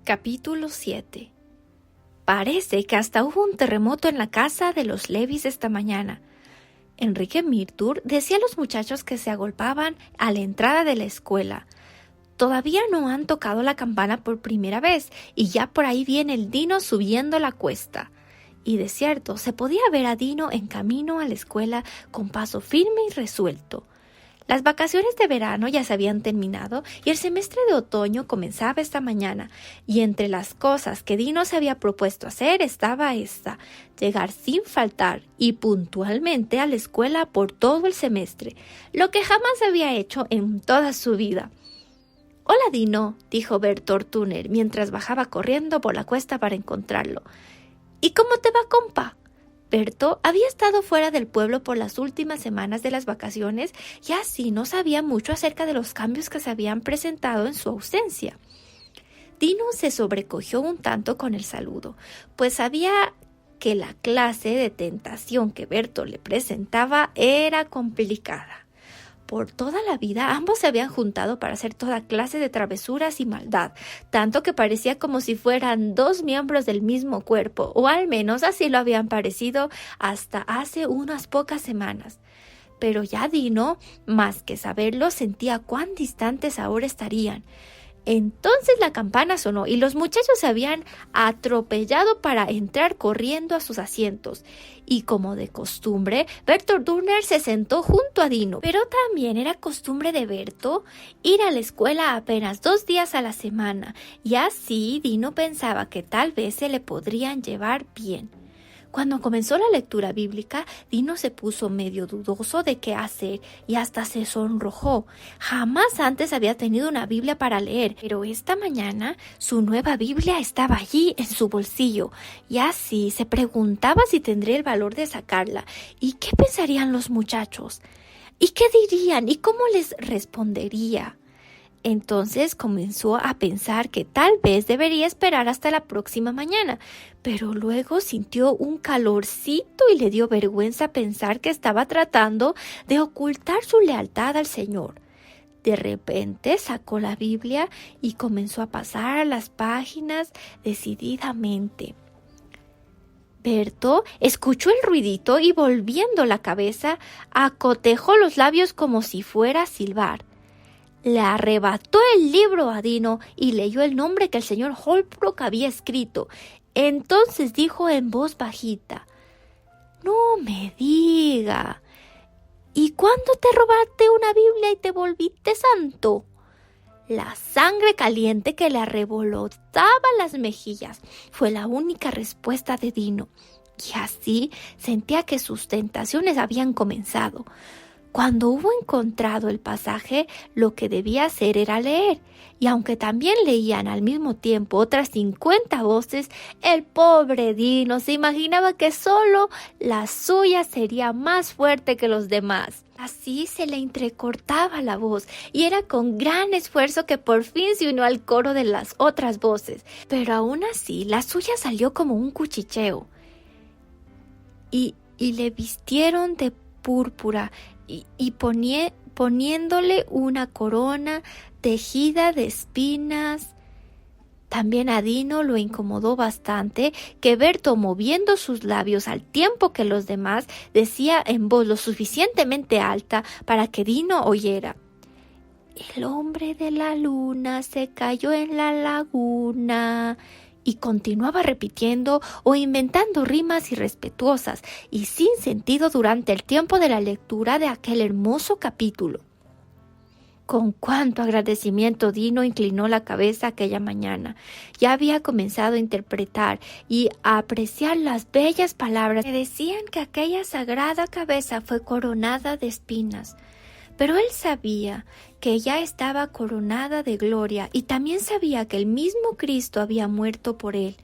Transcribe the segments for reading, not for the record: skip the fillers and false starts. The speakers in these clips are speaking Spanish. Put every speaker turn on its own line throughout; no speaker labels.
Capítulo 7. Parece que hasta hubo un terremoto en la casa de los Levis esta mañana. Enrique Mirtur decía a los muchachos que se agolpaban a la entrada de la escuela. Todavía no han tocado la campana por primera vez y ya por ahí viene el Dino subiendo la cuesta. Y de cierto, se podía ver a Dino en camino a la escuela con paso firme y resuelto. Las vacaciones de verano ya se habían terminado y el semestre de otoño comenzaba esta mañana, y entre las cosas que Dino se había propuesto hacer estaba esta: llegar sin faltar y puntualmente a la escuela por todo el semestre, lo que jamás había hecho en toda su vida. «Hola, Dino», dijo Bertolt Turner mientras bajaba corriendo por la cuesta para encontrarlo. «¿Y cómo te va, compa?» Berto había estado fuera del pueblo por las últimas semanas de las vacaciones y así no sabía mucho acerca de los cambios que se habían presentado en su ausencia. Dino se sobrecogió un tanto con el saludo, pues sabía que la clase de tentación que Berto le presentaba era complicada. Por toda la vida ambos se habían juntado para hacer toda clase de travesuras y maldad, tanto que parecía como si fueran dos miembros del mismo cuerpo, o al menos así lo habían parecido hasta hace unas pocas semanas. Pero ya Dino, más que saberlo, sentía cuán distantes ahora estarían. Entonces la campana sonó y los muchachos se habían atropellado para entrar corriendo a sus asientos. Y como de costumbre, Bertolt Turner se sentó junto a Dino. Pero también era costumbre de Berto ir a la escuela apenas 2 días a la semana, y así Dino pensaba que tal vez se le podrían llevar bien. Cuando comenzó la lectura bíblica, Dino se puso medio dudoso de qué hacer y hasta se sonrojó. Jamás antes había tenido una Biblia para leer, pero esta mañana su nueva Biblia estaba allí en su bolsillo, y así se preguntaba si tendría el valor de sacarla. ¿Y qué pensarían los muchachos? ¿Y qué dirían? ¿Y cómo les respondería? Entonces comenzó a pensar que tal vez debería esperar hasta la próxima mañana, pero luego sintió un calorcito y le dio vergüenza pensar que estaba tratando de ocultar su lealtad al Señor. De repente sacó la Biblia y comenzó a pasar las páginas decididamente. Berto escuchó el ruidito y, volviendo la cabeza, acotejó los labios como si fuera a silbar. Le arrebató el libro a Dino y leyó el nombre que el señor Holbrook había escrito. Entonces dijo en voz bajita: «No me diga. ¿Y cuándo te robaste una Biblia y te volviste santo?» La sangre caliente que le revolotaba las mejillas fue la única respuesta de Dino, y así sentía que sus tentaciones habían comenzado. Cuando hubo encontrado el pasaje, lo que debía hacer era leer, y aunque también leían al mismo tiempo otras 50 voces, el pobre Dino se imaginaba que solo la suya sería más fuerte que los demás. Así se le entrecortaba la voz, y era con gran esfuerzo que por fin se unió al coro de las otras voces, pero aún así la suya salió como un cuchicheo. Y le vistieron de púrpura y poniéndole una corona tejida de espinas. También a Dino lo incomodó bastante que Berto, moviendo sus labios al tiempo que los demás, decía en voz lo suficientemente alta para que Dino oyera: «El hombre de la luna se cayó en la laguna». Y continuaba repitiendo o inventando rimas irrespetuosas y sin sentido durante el tiempo de la lectura de aquel hermoso capítulo. Con cuánto agradecimiento Dino inclinó la cabeza aquella mañana. Ya había comenzado a interpretar y a apreciar las bellas palabras que decían que aquella sagrada cabeza fue coronada de espinas. Pero él sabía que ya estaba coronada de gloria, y también sabía que el mismo Cristo había muerto por él.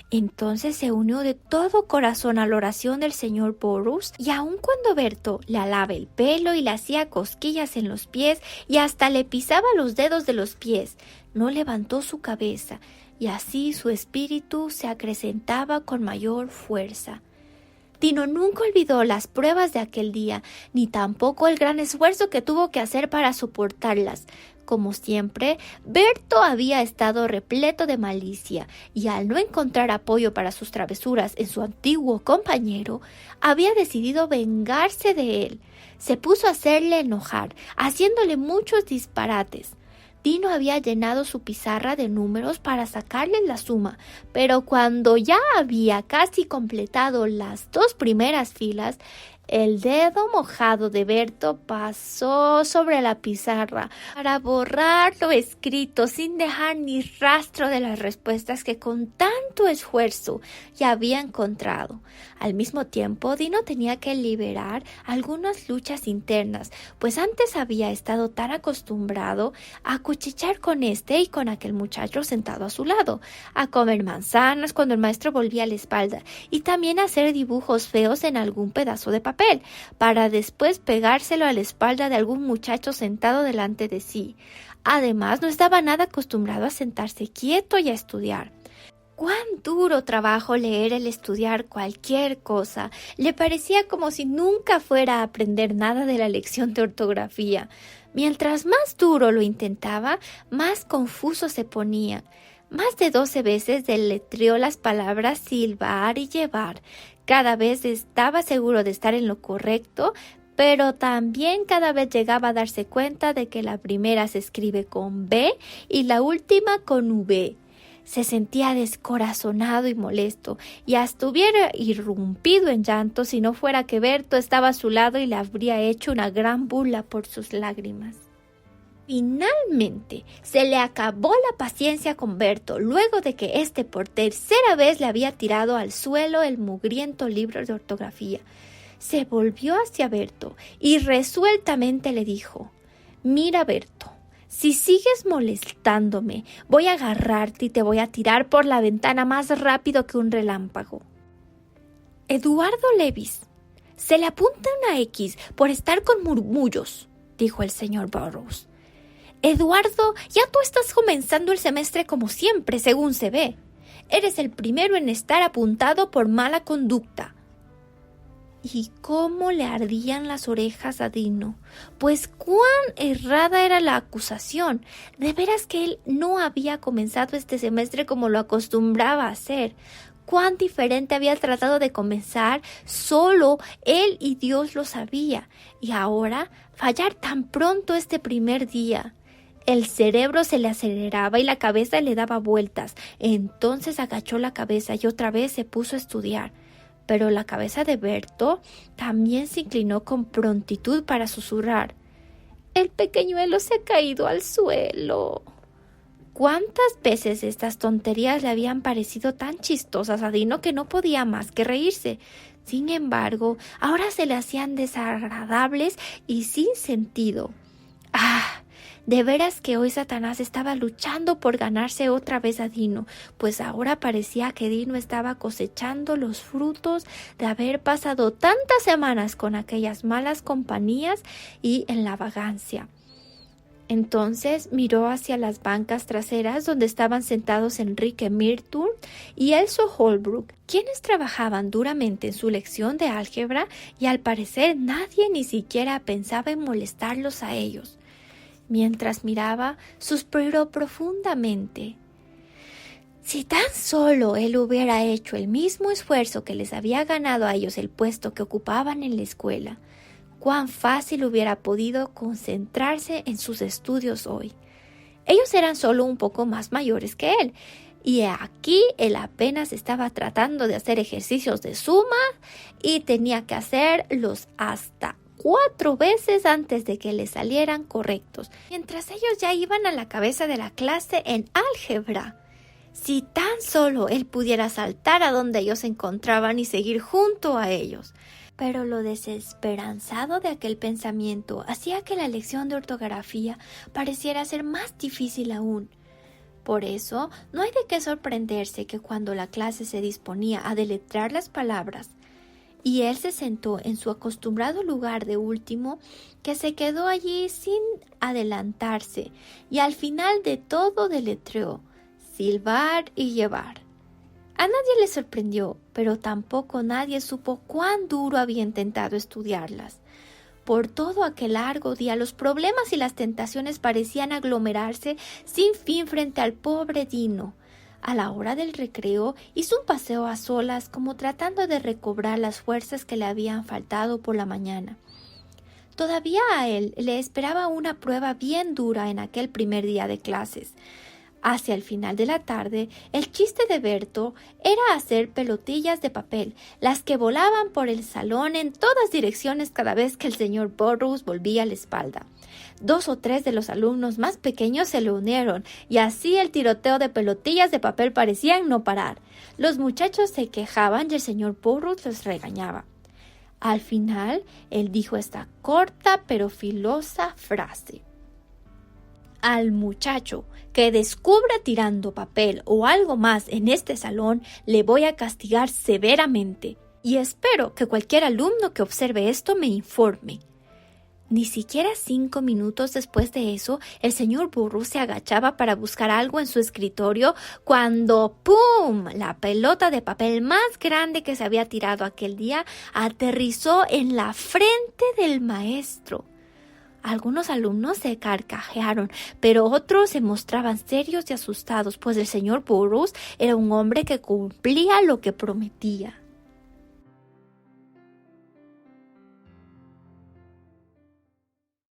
Entonces se unió de todo corazón a la oración del señor Borus, y aun cuando Berto le alaba el pelo y le hacía cosquillas en los pies y hasta le pisaba los dedos de los pies, no levantó su cabeza, y así su espíritu se acrecentaba con mayor fuerza. Dino nunca olvidó las pruebas de aquel día, ni tampoco el gran esfuerzo que tuvo que hacer para soportarlas. Como siempre, Berto había estado repleto de malicia y al no encontrar apoyo para sus travesuras en su antiguo compañero, había decidido vengarse de él. Se puso a hacerle enojar, haciéndole muchos disparates. Dino había llenado su pizarra de números para sacarle la suma, pero cuando ya había casi completado las 2 primeras filas, el dedo mojado de Berto pasó sobre la pizarra para borrar lo escrito sin dejar ni rastro de las respuestas que con tanto esfuerzo ya había encontrado. Al mismo tiempo, Dino tenía que liberar algunas luchas internas, pues antes había estado tan acostumbrado a cuchichear con este y con aquel muchacho sentado a su lado, a comer manzanas cuando el maestro volvía la espalda y también a hacer dibujos feos en algún pedazo de papel, para después pegárselo a la espalda de algún muchacho sentado delante de sí. Además, no estaba nada acostumbrado a sentarse quieto y a estudiar. Cuán duro trabajo leer el estudiar cualquier cosa. Le parecía como si nunca fuera a aprender nada de la lección de ortografía. Mientras más duro lo intentaba, más confuso se ponía. Más de 12 veces deletreó las palabras silbar y llevar. Cada vez estaba seguro de estar en lo correcto, pero también cada vez llegaba a darse cuenta de que la primera se escribe con B y la última con V. Se sentía descorazonado y molesto, y hasta hubiera irrumpido en llanto si no fuera que Berto estaba a su lado y le habría hecho una gran burla por sus lágrimas. Finalmente, se le acabó la paciencia con Berto, luego de que éste por tercera vez le había tirado al suelo el mugriento libro de ortografía. Se volvió hacia Berto y resueltamente le dijo: «Mira, Berto, si sigues molestándome, voy a agarrarte y te voy a tirar por la ventana más rápido que un relámpago». «Eduardo Levis, se le apunta una X por estar con murmullos», dijo el señor Burroughs. «Eduardo, ya tú estás comenzando el semestre como siempre, según se ve. Eres el primero en estar apuntado por mala conducta». Y cómo le ardían las orejas a Dino, pues cuán errada era la acusación. De veras que él no había comenzado este semestre como lo acostumbraba a hacer. Cuán diferente había tratado de comenzar, solo él y Dios lo sabía. Y ahora fallar tan pronto este primer día. El cerebro se le aceleraba y la cabeza le daba vueltas. Entonces agachó la cabeza y otra vez se puso a estudiar. Pero la cabeza de Berto también se inclinó con prontitud para susurrar: «El pequeñuelo se ha caído al suelo». ¿Cuántas veces estas tonterías le habían parecido tan chistosas a Dino que no podía más que reírse? Sin embargo, ahora se le hacían desagradables y sin sentido. ¡Ah! De veras que hoy Satanás estaba luchando por ganarse otra vez a Dino, pues ahora parecía que Dino estaba cosechando los frutos de haber pasado tantas semanas con aquellas malas compañías y en la vagancia. Entonces miró hacia las bancas traseras donde estaban sentados Enrique Milturn y Elso Holbrook, quienes trabajaban duramente en su lección de álgebra, y al parecer nadie ni siquiera pensaba en molestarlos a ellos. Mientras miraba, suspiró profundamente. Si tan solo él hubiera hecho el mismo esfuerzo que les había ganado a ellos el puesto que ocupaban en la escuela, cuán fácil hubiera podido concentrarse en sus estudios hoy. Ellos eran solo un poco más mayores que él, y aquí él apenas estaba tratando de hacer ejercicios de suma y tenía que hacerlos hasta 4 veces antes de que le salieran correctos, mientras ellos ya iban a la cabeza de la clase en álgebra. Si tan solo él pudiera saltar a donde ellos se encontraban y seguir junto a ellos. Pero lo desesperanzado de aquel pensamiento hacía que la lección de ortografía pareciera ser más difícil aún. Por eso, no hay de qué sorprenderse que cuando la clase se disponía a deletrear las palabras, y él se sentó en su acostumbrado lugar de último, que se quedó allí sin adelantarse, y al final de todo deletreó: silbar y llevar. A nadie le sorprendió, pero tampoco nadie supo cuán duro había intentado estudiarlas. Por todo aquel largo día los problemas y las tentaciones parecían aglomerarse sin fin frente al pobre Dino. A la hora del recreo hizo un paseo a solas, como tratando de recobrar las fuerzas que le habían faltado por la mañana. Todavía a él le esperaba una prueba bien dura en aquel primer día de clases. Hacia el final de la tarde, el chiste de Berto era hacer pelotillas de papel, las que volaban por el salón en todas direcciones cada vez que el señor Burroughs volvía la espalda. 2 o 3 de los alumnos más pequeños se le unieron, y así el tiroteo de pelotillas de papel parecía no parar. Los muchachos se quejaban y el señor Burroughs los regañaba. Al final, él dijo esta corta pero filosa frase: al muchacho que descubra tirando papel o algo más en este salón, le voy a castigar severamente, y espero que cualquier alumno que observe esto me informe. Ni siquiera 5 minutos después de eso, el señor Burroughs se agachaba para buscar algo en su escritorio cuando ¡pum! La pelota de papel más grande que se había tirado aquel día aterrizó en la frente del maestro. Algunos alumnos se carcajearon, pero otros se mostraban serios y asustados, pues el señor Burroughs era un hombre que cumplía lo que prometía.